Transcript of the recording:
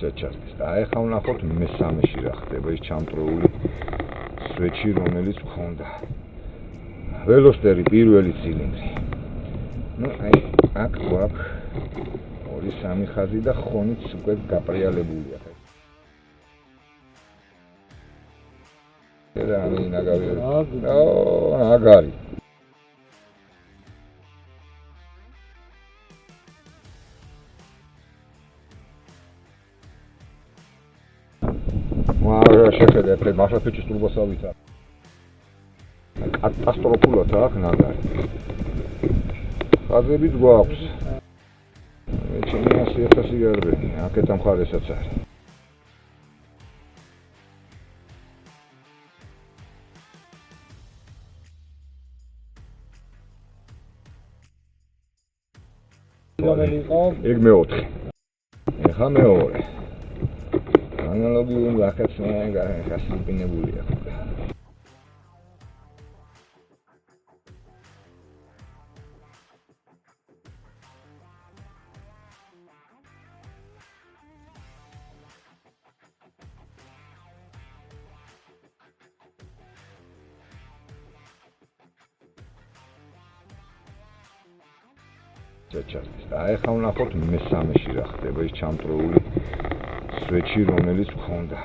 ჩასწეს და ეხლა ვნახოთ მესამეში რა ხდება ის ჩამწროული სვეტში რომელიც მქონდა ველოსტერი პირველი ცილინდრი ну აი აქ გვაქვს 2-3 ხაზი და ხონიც უკვე გაპრიალებულია და ამი ნაგავი აგარი შეხედეთ ეს მასაფეჭის ტურბოსავით კატასტროფულად აქ ნაგარი ხაზებიც გვაქვს ჩემი 100,000 გარბენი აქეთ ამ მხარესაც არის ეგ მეოთხე ეხა მეორე ანალოგიურ ვახებს მე გასწრებინებულია ჩასწეს და ეხლა ვნახოთ მესამეში რა ხდება ის ჩამწროული სვეტში რომელიც მქონდა